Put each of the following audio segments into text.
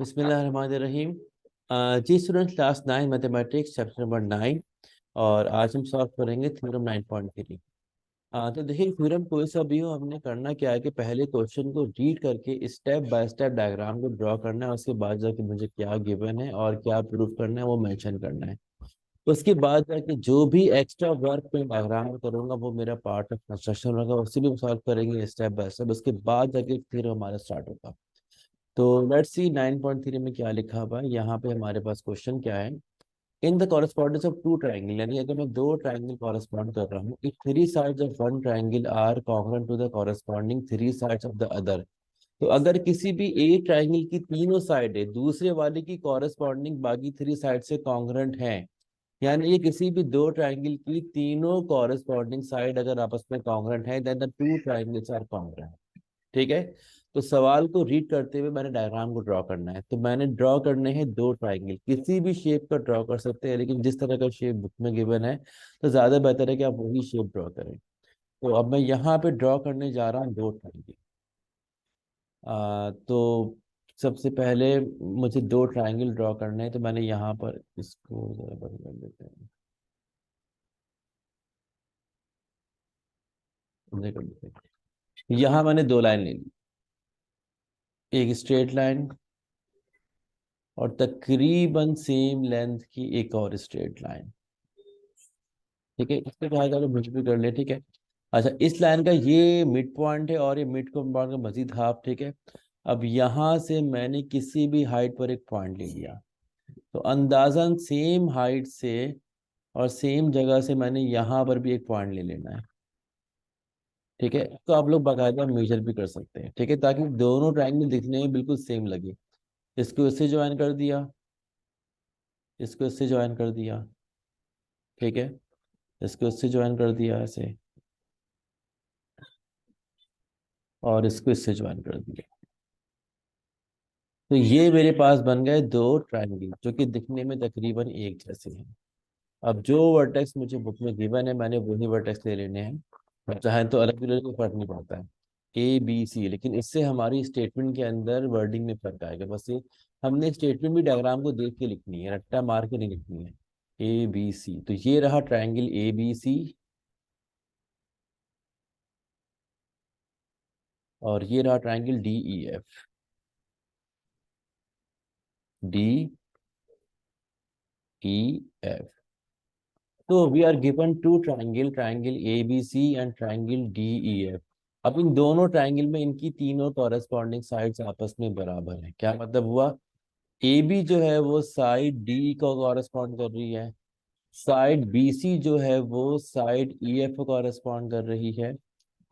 बिस्मिल्लाहिर्रहमानिर्रहीम। जी student, class 9 mathematics chapter number 9 और आज हम सॉल्व करेंगे थ्योरम 9.3। तो देखिए, थ्योरम कोई सा भी हो, हमने करना क्या है कि पहले क्वेश्चन को रीड करके स्टेप बाय स्टेप डायग्राम को ड्रॉ करना है। उसके बाद जाके मुझे क्या गिवन है और क्या प्रूफ करना है वो मेंशन करना है। उसके बाद जाके जो भी एक्स्ट्रा वर्क मैं डायग्राम में करूंगा वो मेरा पार्ट ऑफ कंस्ट्रक्शन होगा, उसी भी सॉल्व करेंगे स्टेप बाय स्टेप। उसके बाद जाके फिर हमारा स्टार्ट होगा। तो लेट्स सी 9.3 में क्या लिखा हुआ है। यहाँ पे हमारे पास क्वेश्चन क्या है। In the correspondence of two triangle, यानी अगर मैं दो ट्राइंगल कॉरेस्पॉन्ड कर रहा हूँ, if three sides of one triangle are congruent to the corresponding three sides of the other. तो अगर किसी भी एक ट्राइंगल की तीनों साइड है दूसरे वाले की कॉरेस्पॉन्डिंग बाकी थ्री साइड से कॉन्ग्रुएंट है, यानी ये किसी भी दो ट्राइंगल की तीनों कॉरेस्पॉन्डिंग साइड अगर आपस में कॉन्ग्रुएंट है, then the two triangles are congruent. ठीक है। तो सवाल को रीड करते हुए मैंने डायग्राम को ड्रॉ करना है। तो मैंने ड्रॉ करने हैं दो ट्राइंगल, किसी भी शेप का ड्रॉ कर सकते हैं, लेकिन जिस तरह का शेप बुक में गिवन है तो ज़्यादा बेहतर है कि आप वही शेप ड्रॉ करें। तो अब मैं यहाँ पे ड्रॉ करने जा रहा हूँ दो ट्राइंगल। तो सबसे पहले मुझे दो ट्राइंगल ड्रॉ करने हैं, तो मैंने यहाँ पर इसको ज़रा बंद कर देते हैं। यहाँ मैंने दो लाइन ले ली, एक स्ट्रेट लाइन और तकरीबन सेम लेंथ की एक और स्ट्रेट लाइन। ठीक है, इसको कहा जाए तो कुछ भी कर ले। ठीक है। अच्छा, इस लाइन का ये मिड पॉइंट है और ये मिड पॉइंट का मजीद हाफ। ठीक है। अब यहाँ से मैंने किसी भी हाइट पर एक पॉइंट ले लिया, तो अंदाजन सेम हाइट से और सेम जगह से मैंने यहाँ पर भी एक पॉइंट ले लेना है। ठीक है, तो आप लोग बाकायदा मेजर भी कर सकते हैं। ठीक है, ताकि दोनों ट्राइंगल दिखने में बिल्कुल सेम लगे। इसको इससे ज्वाइन कर दिया, इसको इससे ज्वाइन कर दिया। ठीक है, इसको इससे ज्वाइन कर दिया ऐसे, और इसको इससे ज्वाइन कर दिया। तो ये मेरे पास बन गए दो ट्रायंगल जो कि दिखने में तकरीबन एक जैसे हैं। अब जो वर्टेक्स मुझे बुक में गिवन है मैंने वही वर्टेक्स ले लेने हैं। अब चाहे तो अलग भी ले, कोई फर्क नहीं पड़ता है। ए बी सी, लेकिन इससे हमारी स्टेटमेंट के अंदर वर्डिंग में फर्क आएगा। बस ये हमने स्टेटमेंट भी डायग्राम को देख के लिखनी है, रट्टा मार के नहीं लिखनी है। ए बी सी, तो ये रहा ट्रायंगल ए बी सी और ये रहा triangle D E F. D E F. तो we are given two triangle, triangle A B C and triangle D E F. अब इन दोनों ट्राइंगल में इनकी तीनों कॉरेस्पॉन्डिंग साइड्स आपस में बराबर है। क्या मतलब हुआ? ए बी जो है वो साइड डी को कॉरेस्पॉन्ड कर रही है, साइड बी सी जो है वो साइड ई एफ को कॉरेस्पॉन्ड कर रही है,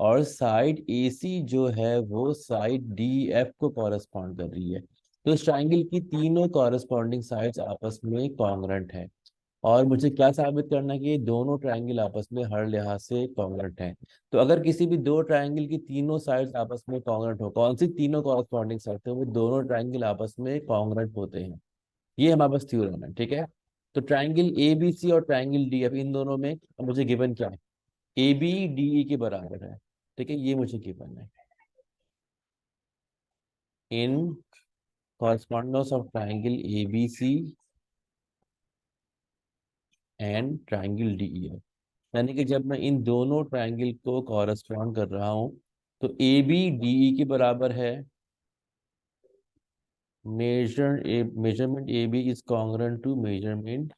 और साइड ए सी जो है वो साइड डी एफ को कॉरेस्पॉन्ड कर रही है। तो इस ट्राइंगल की तीनों कॉरेस्पॉन्डिंग साइड्स आपस में कॉन्ग्रुएंट है। और मुझे क्या साबित करना है कि ये दोनों ट्रायंगल आपस में हर लिहाज से कॉन्ग्रुएंट हैं। तो अगर किसी भी दो ट्रायंगल की तीनों साइड्स आपस में कॉन्ग्रुएंट हो, कौन सी तीनों कॉरेस्पॉन्डिंग साइड है? वो दोनों ट्रायंगल आपस में कॉन्ग्रुएंट होते हैं। ये हमारे पास थ्योरम है। ठीक है। तो ट्रायंगल ए बी सी और ट्रायंगल डी, अब इन दोनों में मुझे गिवन क्या है? ए बी डी ई के बराबर है। ठीक है, ये मुझे गिवन है। In correspondence of triangle A B C and triangle D E, यानी कि जब मैं इन दोनों ट्रायंगल को कॉरेस्पॉन्ड कर रहा हूं तो ए बी डी ई के बराबर है। Measurement A B is congruent to measurement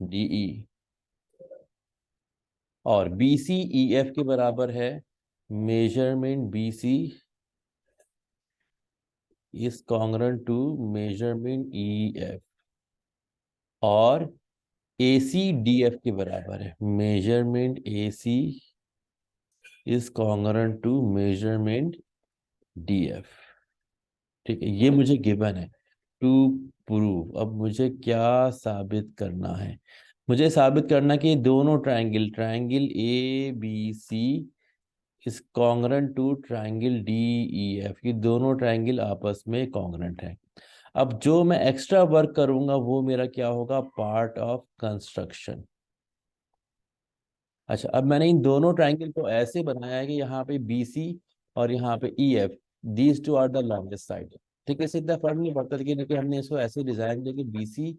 D E, और बी सी ई एफ के बराबर है। Measurement B C is congruent to measurement E F, और ए सी डी एफ के बराबर है। Measurement A C is congruent to measurement D F. ठीक है, ये मुझे गिवन है टू प्रूव। अब मुझे क्या साबित करना है? मुझे साबित करना कि दोनों triangle, triangle A B C is congruent to triangle D E F, ये दोनों ट्रायंगल आपस में कॉन्ग्रुएंट है। अब जो मैं एक्स्ट्रा वर्क करूंगा वो मेरा क्या होगा? Part of construction. अच्छा, अब मैंने इन दोनों ट्रायंगल को ऐसे बनाया है कि यहाँ पे बी सी और यहाँ पे E F, these two are the longest side. ठीक है, इससे इतना फर्क नहीं पड़ता, लेकिन हमने इसको ऐसे डिजाइन किया कि BC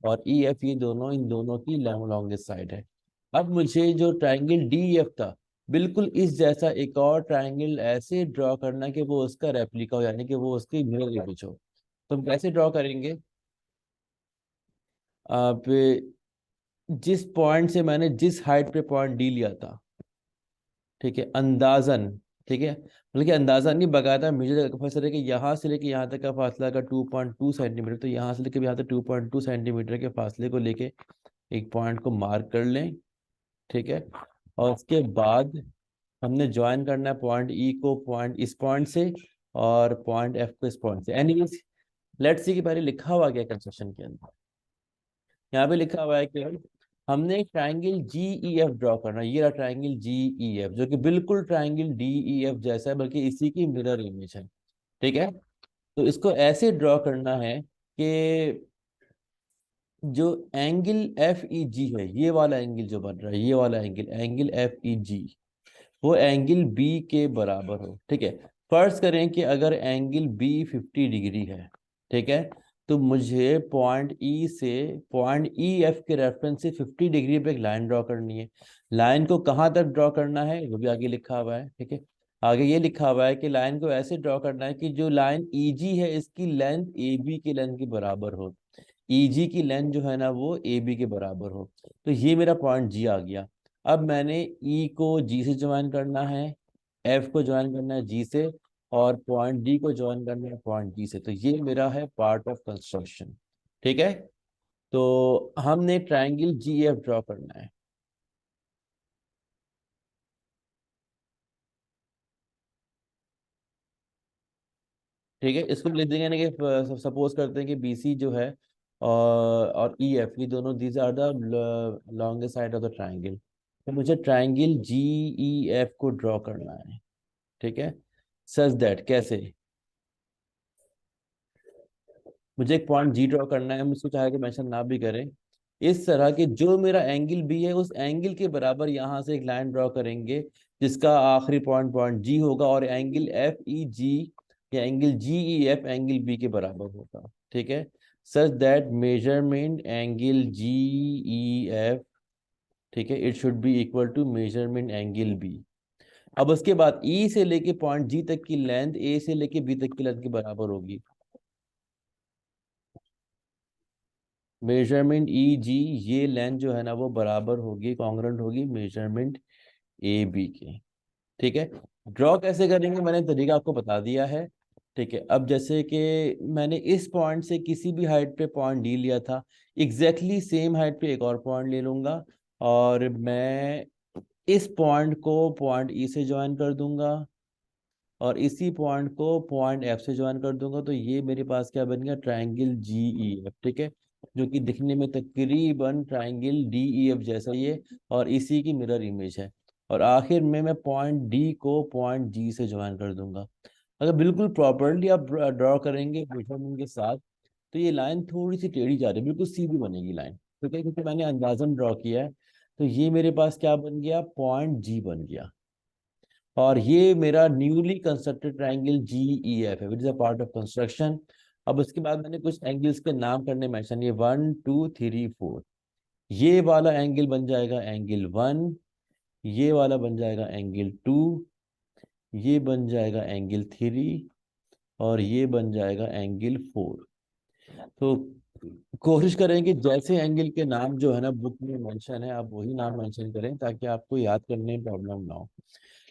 और EF ये दोनों इन दोनों की लॉन्गेस्ट साइड है। अब मुझे जो ट्राइंगल DEF था, बिल्कुल इस जैसा एक और ट्राइंगल ऐसे ड्रॉ करना कि वो उसका रेप्लिका हो, यानी कि वो उसकी मिरर इमेज हो। तो हम कैसे ड्रॉ करेंगे? आप जिस पॉइंट से मैंने जिस हाइट पे पॉइंट D लिया था, ठीक है, अंदाजन, ठीक है, मतलब कि अंदाजा नहीं, बकायदा मुझे फैसला है कि यहाँ से लेके यहाँ तक का फासला का 2.2 सेंटीमीटर, तो यहाँ से लेके यहाँ तक 2.2 सेंटीमीटर के फासले को लेके एक पॉइंट को मार्क कर लें। ठीक है, और उसके बाद हमने ज्वाइन करना है पॉइंट E को पॉइंट इस पॉइंट से, और पॉइंट F को इस पॉइंट से। एनीवेज, लेट्स सी कि पहले लिखा हुआ क्या कंस्ट्रक्शन के अंदर। यहाँ पे लिखा हुआ है कि हमने एक ट्राइंगल GEF ड्रॉ करना है। ये रहा ट्राइंगल GEF, जो कि बिल्कुल ट्राइंगल DEF जैसा है, बल्कि इसी की मिरर इमेज है। ठीक है, तो इसको ऐसे ड्रॉ करना है कि जो एंगल FEG है, ये वाला एंगल जो बन रहा है, ये वाला एंगल, एंगल FEG, वो एंगल B के बराबर हो। ठीक है, फर्ज करें कि अगर एंगल B 50 डिग्री है, ठीक है, तो मुझे पॉइंट E से पॉइंट EF के रेफरेंस से 50 डिग्री पे एक लाइन ड्रॉ करनी है। लाइन को कहाँ तक ड्रॉ करना है वो भी आगे लिखा हुआ है। ठीक है, आगे ये लिखा हुआ है कि लाइन को ऐसे ड्रॉ करना है कि जो लाइन EG है इसकी लेंथ AB की लेंथ के बराबर हो। EG की लेंथ जो है ना वो AB के बराबर हो। तो ये मेरा पॉइंट G आ गया। अब मैंने E को G से ज्वाइन करना है, F को ज्वाइन करना है G से, और पॉइंट D को ज्वाइन करना है पॉइंट G से। तो ये मेरा है पार्ट ऑफ कंस्ट्रक्शन। ठीक है, तो हमने ट्राइंगल GF ड्रॉ करना है। ठीक है, इसको लिख देंगे ना कि सपोज करते हैं कि BC जो है और EF, ये दोनों these are the longest side of the triangle. तो मुझे ट्राइंगल GEF को ड्रॉ करना है। ठीक है, सच दैट कैसे, मुझे एक पॉइंट G ड्रॉ करना है, मुझको चाहे कि मेंशन ना भी करें, इस तरह के जो मेरा एंगल B है उस एंगल के बराबर यहाँ से एक लाइन ड्रॉ करेंगे, जिसका आखिरी पॉइंट पॉइंट G होगा, और एंगल FEG या एंगल GEF एंगल B के बराबर होगा। ठीक है, such that measurement angle GEF, ठीक है, it should be equal to measurement angle B। अब उसके बाद E से लेके पॉइंट G तक की लेंथ A से लेके B तक की लेंथ के बराबर होगी। मेजरमेंट EG, ये लेंथ जो है ना वो बराबर होगी, कॉन्ग्रुएंट होगी मेजरमेंट AB के। ठीक है, ड्रॉ कैसे करेंगे मैंने तरीका आपको बता दिया है। ठीक है, अब जैसे कि मैंने इस पॉइंट से किसी भी हाइट पे पॉइंट D लिया था, एग्जैक्टली सेम हाइट पे एक और पॉइंट ले लूंगा, और मैं इस पॉइंट को पॉइंट E से ज्वाइन कर दूंगा, और इसी पॉइंट को पॉइंट F से ज्वाइन कर दूंगा। तो ये मेरे पास क्या बन गया, ट्राइंगल GEF। ठीक है, जो कि दिखने में तकरीबन ट्राइंगल DEF जैसा ही है, और इसी की मिरर इमेज है। और आखिर में मैं पॉइंट D को पॉइंट G से ज्वाइन कर दूंगा। अगर बिल्कुल प्रॉपरली आप ड्रॉ करेंगे मेजरमेंट के साथ, तो ये लाइन थोड़ी सी टेढ़ी जा रही है, बिल्कुल सीधी बनेगी लाइन। ठीक है, क्योंकि मैंने अंदाजन ड्रॉ किया है। तो ये मेरे पास क्या बन गया, पॉइंट G बन गया, और ये मेरा न्यूली कंस्ट्रक्टेड ट्राइंगल GEF है, which is a part of construction. अब उसके बाद मैंने कुछ एंगल्स के नाम करने मेंशन, ये 1 2 3 4। ये वाला एंगल बन जाएगा एंगल 1, ये वाला बन जाएगा एंगल 2, ये बन जाएगा एंगल 3, और ये बन जाएगा एंगल 4। तो कोशिश करें कि जैसे एंगल के नाम जो है ना बुक में मेंशन है, आप वही नाम मेंशन करें, ताकि आपको याद करने में प्रॉब्लम ना हो।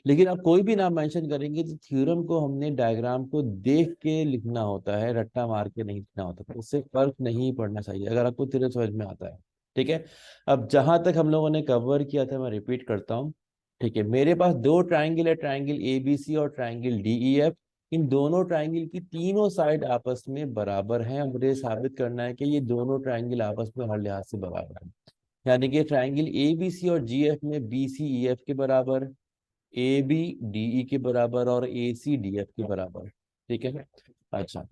लेकिन आप कोई भी नाम मेंशन करेंगे तो थ्योरम को हमने डायग्राम को देख के लिखना होता है, रट्टा मार के नहीं लिखना होता, तो उससे फर्क नहीं पड़ना चाहिए, अगर आपको थ्योरम समझ में आता है। ठीक है, अब जहां तक हम लोगों ने कवर किया था मैं रिपीट करता हूँ। ठीक है, मेरे पास दो ट्राइंगल है, ट्राइंगल ABC और ट्राइंगल DEF। इन दोनों ट्राइंगल की तीनों साइड आपस में बराबर हैं, और मुझे साबित करना है कि ये दोनों ट्राइंगल आपस में हर लिहाज से बराबर हैं। यानी कि ट्राइंगल ABC और GF में BC EF के बराबर, AB DE के बराबर, और AC DF के बराबर। ठीक है, अच्छा,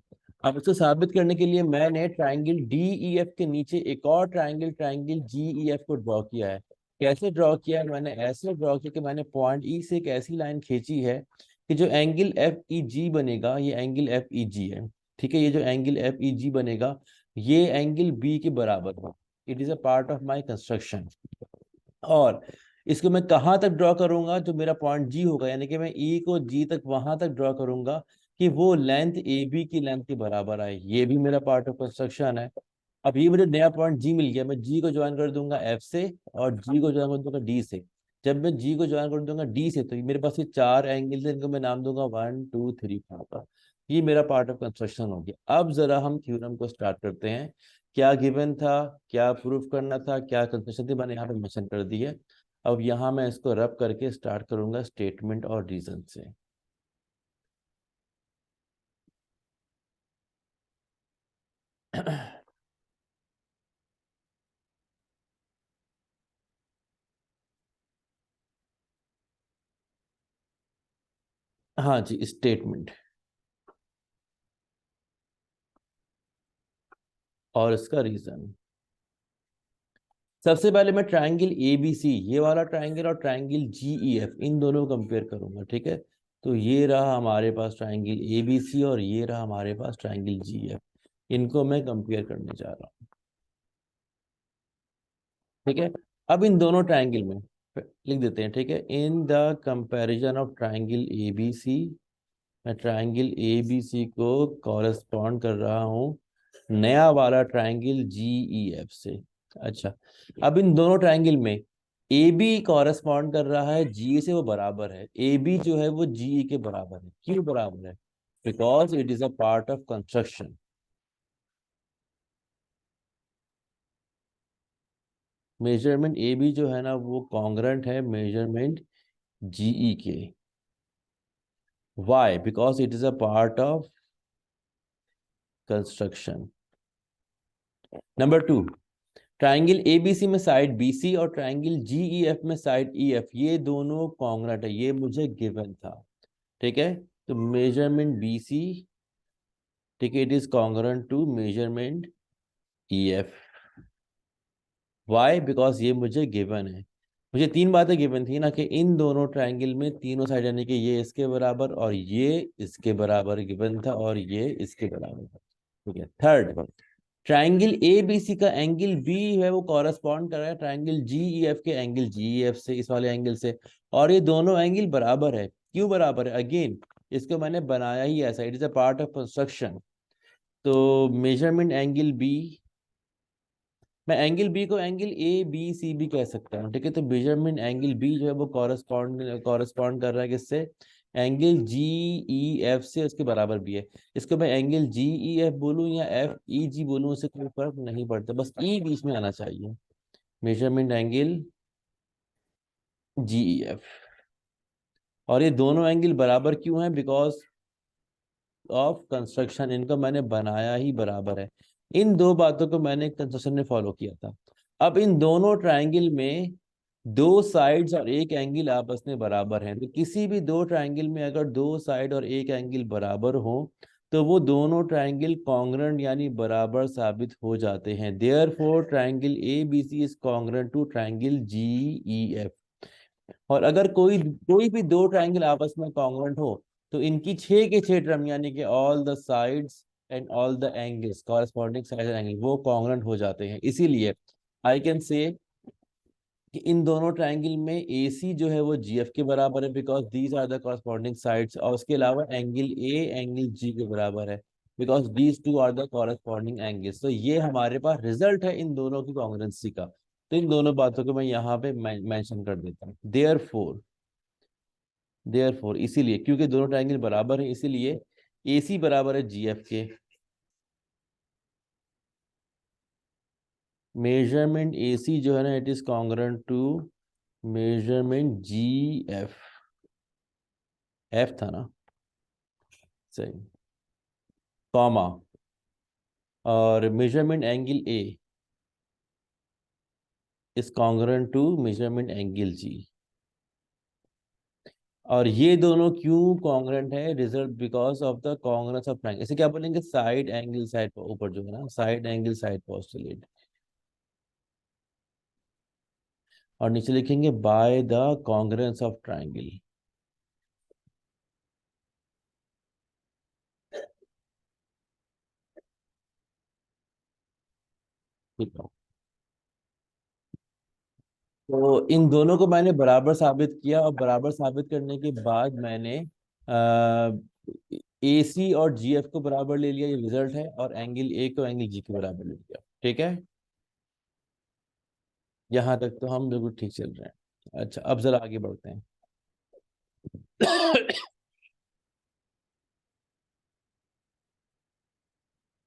अब इसको साबित करने के लिए मैंने ट्राइंगल DEF के नीचे एक और ट्राइंगल ट्राइंगल GEF को ड्रॉ किया है। कैसे ड्रॉ किया है, मैंने ऐसे ड्रॉ किया कि मैंने पॉइंट E से एक ऐसी लाइन खींची है कि जो एंगल FEG बनेगा, ये एंगल FEG है, ठीक है, ये जो एंगल एफ ई जी बनेगा ये एंगल बी के बराबर हो, it is a part of my construction. और इसको मैं कहाँ तक ड्रॉ करूंगा, जो मेरा पॉइंट जी होगा, यानी कि मैं ई को जी तक वहां तक ड्रॉ करूंगा कि वो लेंथ ए बी की लेंथ के बराबर आए, ये भी मेरा पार्ट ऑफ कंस्ट्रक्शन है। अब ये मुझे नया पॉइंट जी मिल गया, मैं जी को ज्वाइन कर दूंगा एफ से और जी को ज्वाइन कर दूंगा डी से। जब मैं जी को ज्वाइन कर दूंगा डी से तो ये मेरे पास ये चार एंगल है, इनको मैं नाम दूंगा 1 2 3 4। ये मेरा पार्ट ऑफ कंस्ट्रक्शन हो गया। अब जरा हम थ्योरम को स्टार्ट करते हैं। क्या गिवन था, क्या प्रूफ करना था, क्या कंस्ट्रक्शन थी, मैंने यहाँ पे मेंशन कर दी है। अब यहाँ मैं इसको रब करके स्टार्ट करूंगा स्टेटमेंट और रीजन से। हाँ जी, स्टेटमेंट और इसका रीजन। सबसे पहले मैं ट्राइंगल ए बी सी, ये वाला ट्राइंगल, और ट्राइंगल जी ई एफ, इन दोनों को कंपेयर करूंगा। ठीक है, तो ये रहा हमारे पास ट्राइंगल ए बी सी और ये रहा हमारे पास ट्राइंगल जी एफ, इनको मैं कंपेयर करने जा रहा हूँ। ठीक है, अब इन दोनों ट्राइंगल में लिख देते हैं। ठीक है, in the comparison of triangle A B C, मैं ट्राइंगल ए बी सी को कॉरेस्पॉन्ड कर रहा हूँ नया वाला ट्राइंगल जी ई एफ से। अच्छा, अब इन दोनों ट्राइंगल में ए बी कॉरेस्पॉन्ड कर रहा है जी से, वो बराबर है, ए बी जो है वो जी के बराबर है। क्यों बराबर है? Because it is a part of construction. Measurement A B जो है ना वो कॉन्ग्रेंट है मेजरमेंट जीई के। Why? Because it is a part of construction. Number two, triangle ABC में साइड बीसी और ट्राइंगल जीईएफ में साइड ईएफ, ये दोनों कॉन्ग्रेंट है, ये मुझे गिवन था। ठीक है, तो मेजरमेंट बीसी, ठीक है, it is congruent to measurement EF. Why? Because ये मुझे गिवन है। मुझे तीन बातें गिवन थी ना, कि इन दोनों ट्राइंगल में तीनों साइड, यानी कि ये इसके बराबर और ये इसके बराबर गिवन था और ये इसके बराबर था। ठीक है, third, triangle A B C का एंगल बी है वो कॉरेस्पॉन्ड कर रहा है ट्राइंगल जी ई एफ के एंगल जी ई एफ से, इस वाले एंगल से, और ये दोनों एंगल बराबर है। क्यों बराबर है? अगेन इसको मैंने बनाया ही ऐसा, it is a part of construction. तो मेजरमेंट एंगल बी, मैं एंगल बी को एंगल ए बी सी भी कह सकता हूँ। ठीक है, तो मेजरमेंट एंगल बी जो है वो कॉरेस्पॉन्ड कर रहा है किससे? एंगल जी ई एफ से, उसके बराबर भी है। इसको मैं एंगल जी ई एफ बोलूँ या एफ ई जी बोलूँ, उससे कोई फर्क नहीं पड़ता, बस ई बीच में आना चाहिए। Measurement angle G E F, और ये दोनों एंगल बराबर क्यों है? बिकॉज ऑफ कंस्ट्रक्शन, इनको मैंने बनाया ही बराबर है। इन दो बातों को मैंने कंस्ट्रक्शन में फॉलो किया था। अब इन दोनों ट्राइंगल में दो साइड्स और एक एंगल आपस में बराबर हैं, तो किसी भी दो ट्राइंगल में अगर दो साइड और एक एंगल बराबर हो तो वो दोनों ट्राइंगल कॉन्ग्रेंट यानी बराबर साबित हो जाते हैं। Therefore triangle A B C is congruent to triangle G E F. और अगर कोई कोई भी दो ट्राइंगल आपस में कॉन्ग्रुएंट हो तो इनकी छह के छह टर्म, यानी कि all the sides and all the angles, corresponding side angle, वो कॉन्ग्रुएंट हो जाते हैं। इसीलिए आई कैन से कि इन दोनों ट्राइंगल में ए सी जो है वो जी एफ के बराबर है, because these are the corresponding sides, और उसके अलावा एंगल ए एंगल जी के बराबर है, because these two are the corresponding angles. तो ये हमारे पास रिजल्ट है इन दोनों की कॉन्ग्रुएंसी का। तो इन दोनों बातों को मैं यहाँ पे मेंशन कर देता हूँ। देयरफॉर इसीलिए, क्योंकि दोनों ट्रायंगल बराबर है, इसीलिए ए सी बराबर है जी एफ के। मेजरमेंट ए सी जो है ना, it is congruent to measurement G F. F था ना, सही, कॉमा, और measurement angle A is congruent to measurement angle G. और ये दोनों क्यों कॉन्ग्रुएंट है? Result because of the congruence of triangle. इसे क्या बोलेंगे? साइड एंगल साइड, ऊपर जो है ना, साइड एंगल साइड पोस्टुलेट, और नीचे लिखेंगे by the congruence of triangle. ठीक है, तो इन दोनों को मैंने बराबर साबित किया, और बराबर साबित करने के बाद मैंने ए सी और जी एफ को बराबर ले लिया, ये रिजल्ट है, और एंगल ए को एंगल जी के बराबर ले लिया। ठीक है, यहाँ तक तो हम बिल्कुल ठीक चल रहे हैं। अच्छा, अब जरा आगे बढ़ते हैं।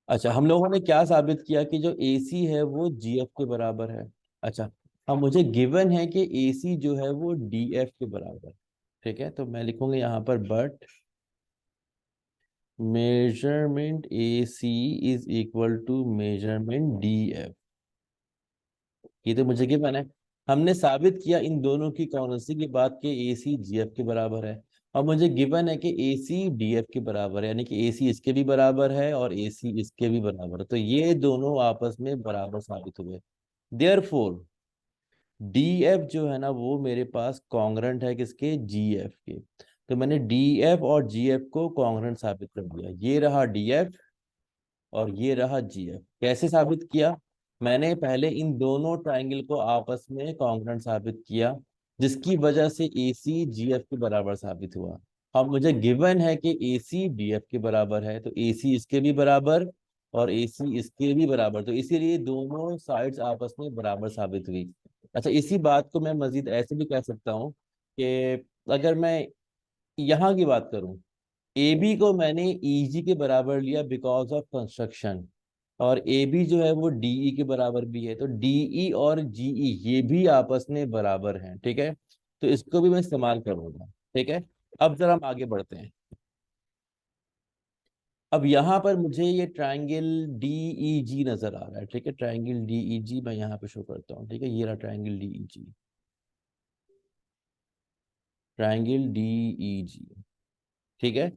अच्छा, हम लोगों ने क्या साबित किया कि जो ए सी है वो जी एफ के बराबर है। अच्छा, अब मुझे गिवन है कि ए सी जो है वो डी एफ के बराबर है। ठीक है, तो मैं लिखूंगा यहाँ पर but measurement A C is equal to measurement D F. ये तो मुझे गिवन है। हमने साबित किया इन दोनों की कॉन्वेंसी की बात के ए सी जी एफ के बराबर है। और मुझे गिवन है कि ए सी डी एफ के बराबर है, यानी कि ए सी इसके भी बराबर है और ए सी इसके भी बराबर है, तो ये दोनों आपस में बराबर साबित हुए। देयरफॉर डी एफ जो है ना वो मेरे पास कॉन्ग्रेंट है किसके, जी एफ के। तो मैंने डी एफ और जी एफ को कॉन्ग्रेंट साबित कर दिया। ये रहा डी एफ और ये रहा जीएफ। कैसे साबित किया? मैंने पहले इन दोनों ट्राइंगल को आपस में कॉन्ग्रुएंट साबित किया, जिसकी वजह से ए सी जी एफ के बराबर साबित हुआ। अब मुझे गिवन है कि ए सी डी एफ के बराबर है, तो ए सी इसके भी बराबर और ए सी इसके भी बराबर, तो इसीलिए दोनों साइड्स आपस में बराबर साबित हुई। अच्छा, इसी बात को मैं मजीद ऐसे भी कह सकता हूँ कि अगर मैं यहाँ की बात करूँ, ए बी को मैंने ई जी के बराबर लिया बिकॉज ऑफ कंस्ट्रक्शन, और ए बी जो है वो डीई के बराबर भी है, तो डीई और जीई ये भी आपस में बराबर हैं। ठीक है, तो इसको भी मैं इस्तेमाल करूंगा। ठीक है, अब जरा हम आगे बढ़ते हैं। अब यहाँ पर मुझे ये ट्राइंगल डीई जी नजर आ रहा है। ठीक है, ट्राइंगल डीई जी मैं यहाँ पे शो करता हूँ। ठीक है, ये रहा ट्राइंगल डीई जी, ट्राइंगल डीई जी। ठीक है,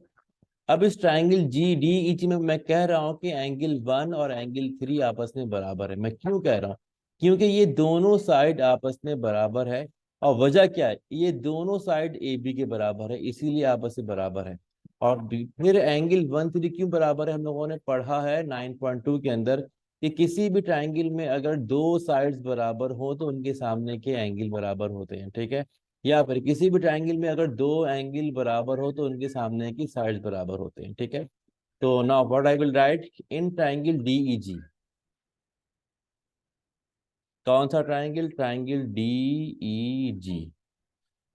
अब इस ट्राइंगल जी डी इच में मैं कह रहा हूं कि एंगल 1 और एंगल 3 आपस में बराबर है। मैं क्यों कह रहा हूं? क्योंकि ये दोनों साइड आपस में बराबर है। और वजह क्या है? ये दोनों साइड ए बी के बराबर है, इसीलिए आपस में बराबर है। और फिर एंगल 1 3 क्यों बराबर है? हम लोगों ने पढ़ा है 9.2 के अंदर कि किसी भी ट्राइंगल में अगर दो साइड्स बराबर हो तो उनके सामने के एंगल बराबर होते हैं। ठीक है, या फिर किसी भी ट्राइंगल में अगर दो एंगल बराबर हो तो उनके सामने की साइड्स बराबर होते हैं। ठीक है, तो now what I will write in triangle DEG. कौन सा triangle? Triangle DEG.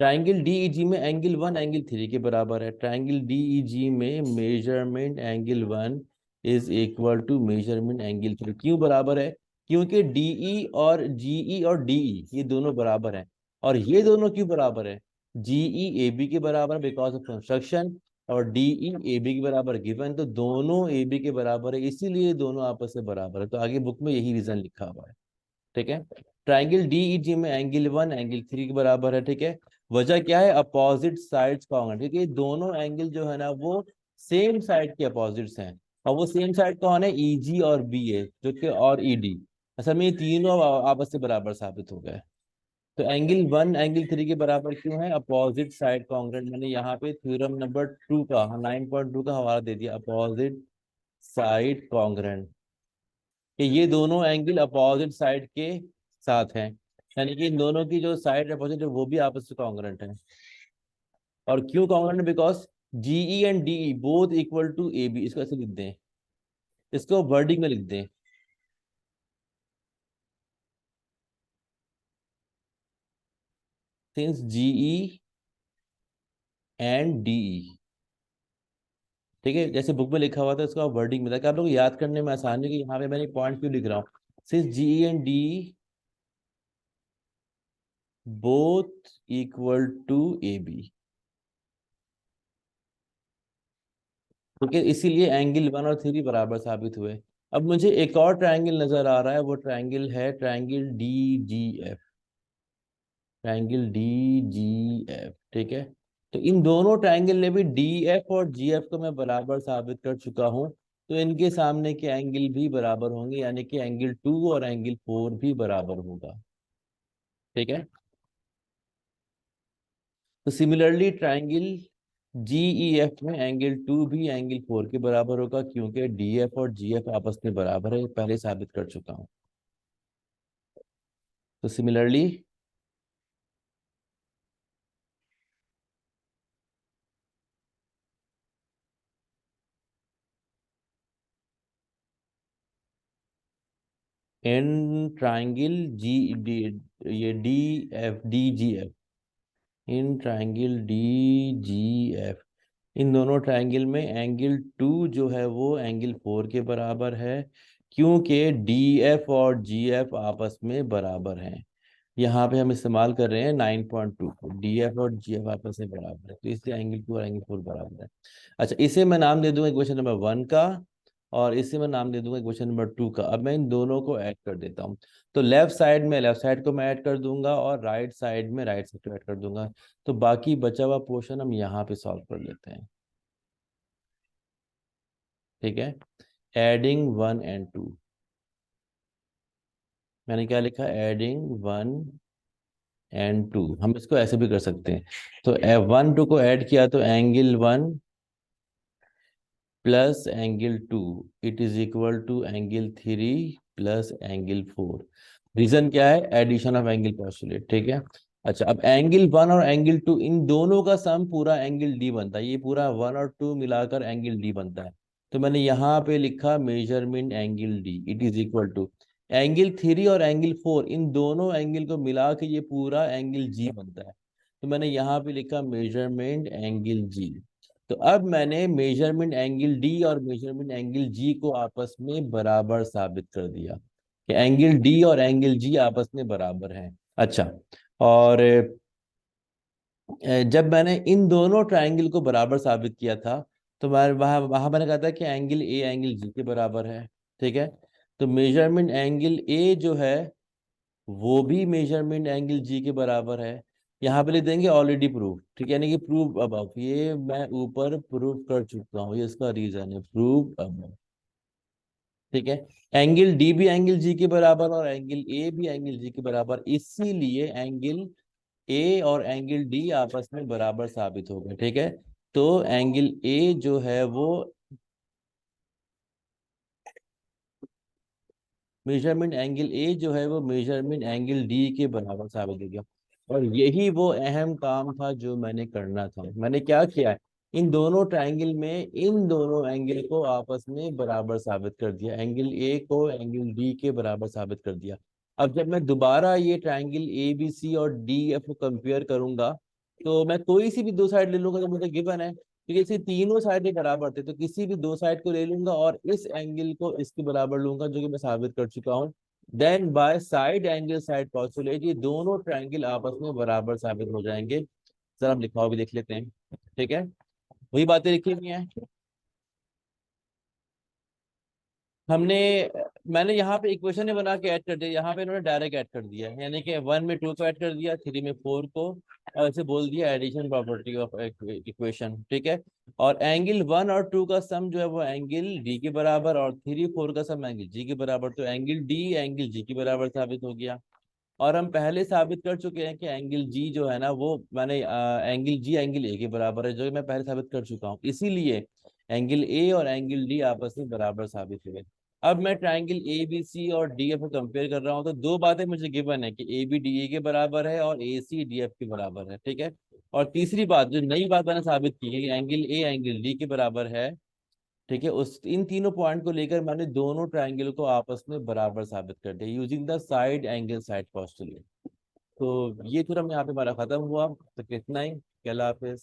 Triangle DEG में एंगल 1 एंगल 3 के बराबर है। ट्राइंगल डीईजी में measurement angle 1 is equal to measurement angle 3। क्यों बराबर है? क्योंकि डीई और जीई और डीई ये दोनों बराबर हैं। और ये दोनों क्यों बराबर है? जीई ए बी के बराबर बिकॉज ऑफ कंस्ट्रक्शन, और डीई ए बी के बराबर गिवन, तो दोनों ए बी के बराबर है, इसीलिए दोनों आपस में बराबर है। तो आगे बुक में यही रीजन लिखा हुआ है। ठीक है, ट्राइंगल डीईजी में एंगल 1 एंगल 3 के बराबर है। ठीक है, वजह क्या है? अपोजिट साइड्स कॉन्ग्रुएंट, क्योंकि दोनों एंगल जो है ना वो सेम साइड के अपोजिट्स हैं। और वो सेम साइड कौन है? ईजी और बी है, जो कि और ईडी। असल में ये तीनों आपस से बराबर साबित हो गए। तो एंगल 1 एंगल 3 के बराबर क्यों है? Opposite side congruent. मैंने यहाँ पे थ्योरम नंबर 2 का 9.2 का हवाला दे दिया, अपोजिट साइड कॉन्ग्रुएंट, कि ये दोनों एंगल अपोजिट साइड के साथ हैं, यानी कि इन दोनों की जो साइड अपोजिट है वो भी आपस में कॉन्ग्रुएंट है। और क्यों congruent? Because GE and DE both equal to A B. इसको ऐसे लिख दें, इसको वर्डिंग में लिख दें, सिंस जीई एंड डीई। ठीक है, जैसे बुक में लिखा हुआ था उसका वर्डिंग में, ताकि आप लोग को याद करने में आसानी है कि यहाँ पे मैंने पॉइंट क्यों लिख रहा हूँ। Since GE and DE both equal to A B. ठीक है, इसीलिए एंगल 1 और 3 बराबर साबित हुए। अब मुझे एक और ट्रायंगल नजर आ रहा है, वो ट्रायंगल है triangle D G F. Triangle D G F. ठीक है, तो इन दोनों ट्रायंगल ने भी डी एफ और जी एफ को मैं बराबर साबित कर चुका हूँ, तो इनके सामने के एंगल भी बराबर होंगे, यानी कि एंगल 2 और एंगल 4 भी बराबर होगा। ठीक है, तो सिमिलरली ट्रायंगल जीईएफ में एंगल 2 भी एंगल 4 के बराबर होगा, क्योंकि डीएफ और जीएफ आपस में बराबर है, पहले साबित कर चुका हूँ। तो similarly in triangle G D, ये D F D G F, in triangle D G F, इन दोनों ट्राइंगल में एंगल 2 जो है वो एंगल 4 के बराबर है, क्योंकि डी एफ और जी एफ आपस में बराबर हैं। यहाँ पे हम इस्तेमाल कर रहे हैं 9.2 को, डी एफ और जी एफ आपस में बराबर है, तो इसलिए एंगल 2 और एंगल 4 बराबर है। अच्छा, इसे मैं नाम दे दूंगा इक्वेशन नंबर 1 का, और इसे मैं नाम दे दूंगा इक्वेशन नंबर 2 का। अब मैं इन दोनों को ऐड कर देता हूँ। तो लेफ्ट साइड में लेफ्ट साइड को मैं ऐड कर दूंगा, और राइट साइड में राइट साइड को ऐड कर दूंगा। तो बाकी बचा हुआ पोर्शन हम यहाँ पे सॉल्व कर लेते हैं। ठीक है, एडिंग 1 and 2, मैंने क्या लिखा, एडिंग 1 and 2। हम इसको ऐसे भी कर सकते हैं। तो 1 2 को ऐड किया तो angle 1 plus angle 2 it is equal to angle 3 plus angle 4। Reason क्या है, एडिशन ऑफ एंगल पोस्टुलेट। ठीक है। अच्छा, अब एंगल 1 और एंगल 2 इन दोनों का सम पूरा एंगल डी बनता है, ये पूरा 1 और 2 मिलाकर एंगल डी बनता है। तो मैंने यहाँ पे लिखा measurement angle D it is equal to angle 3 और एंगल 4, इन दोनों एंगल को मिला के ये पूरा एंगल जी बनता है। तो मैंने यहाँ पे लिखा मेजरमेंट एंगल जी। तो अब मैंने मेजरमेंट एंगल डी और मेजरमेंट एंगल जी को आपस में बराबर साबित कर दिया कि एंगल डी और एंगल जी आपस में बराबर हैं। अच्छा, और जब मैंने इन दोनों ट्रायंगल को बराबर साबित किया था, तो मैं वहाँ वहाँ मैंने कहा था कि एंगल ए एंगल जी के बराबर है। ठीक है। तो मेजरमेंट एंगल ए जो है वो भी मेजरमेंट एंगल जी के बराबर है। यहाँ पे लिख देंगे ऑलरेडी प्रूव। ठीक है, यानी कि प्रूव अबव, ये मैं ऊपर प्रूव कर चुका हूँ, ये इसका रीजन है, प्रूव अबव। ठीक है। एंगल डी भी एंगल जी के बराबर और एंगल ए भी एंगल जी के बराबर, इसीलिए एंगल ए और एंगल डी आपस में बराबर साबित हो गए। ठीक है। तो एंगल ए जो है वो मेजरमेंट एंगल ए जो है वो मेजरमेंट एंगल डी के बराबर साबित हो गया। और यही वो अहम काम था जो मैंने करना था। मैंने क्या किया है, इन दोनों ट्रायंगल में इन दोनों एंगल को आपस में बराबर साबित कर दिया, एंगल ए को एंगल डी के बराबर साबित कर दिया। अब जब मैं दोबारा ये ट्रायंगल ए बी सी और डी एफ को कंपेयर करूंगा, तो मैं कोई सी भी दो साइड ले लूंगा जो मुझे गिवन है, क्योंकि इसे तीनों साइडें बराबर थे, तो किसी भी दो साइड को ले लूंगा और इस एंगल को इसके बराबर लूंगा, जो कि मैं साबित कर चुका हूँ। Then by side angle side postulate ये दोनों ट्रायंगल आपस में बराबर साबित हो जाएंगे। सर हम लिखा हुआ भी देख लेते हैं। ठीक है, वही बातें लिखी हुई हैं हमने। मैंने यहाँ पे इक्वेशन ही बना के ऐड कर दिया, यहाँ पे इन्होंने डायरेक्ट ऐड कर दिया है, यानी कि 1 में 2 को ऐड कर दिया, 3 में 4 को, और ऐसे बोल दिया एडिशन प्रॉपर्टी ऑफ इक्वेशन। ठीक है। और एंगल 1 और 2 का सम जो है वो एंगल डी के बराबर, और 3 4 का सम एंगल जी के बराबर, तो एंगल डी एंगल जी के बराबर साबित हो गया। और हम पहले साबित कर चुके हैं कि एंगल जी जो है ना वो मैंने एंगल जी एंगल ए के बराबर है, जो कि मैं पहले साबित कर चुका हूँ, इसीलिए एंगल ए और एंगल डी आपस में बराबर साबित हुए। अब मैं ट्रायंगल ए बी सी और डी एफ को कंपेयर कर रहा हूँ, तो दो बातें मुझे गिवन है कि ए बी डी ए के बराबर है और ए सी डी एफ के बराबर है। ठीक है। और तीसरी बात, जो नई बात मैंने साबित की है कि एंगल ए एंगल डी के बराबर है। ठीक है, उस इन तीनों पॉइंट को लेकर मैंने दोनों ट्रायंगल को आपस में बराबर साबित कर दिया using the side angle side postulate. तो ये थ्योरम यहाँ पे हमारा खत्म हुआ। तो कितना ही, क्या हाफिज।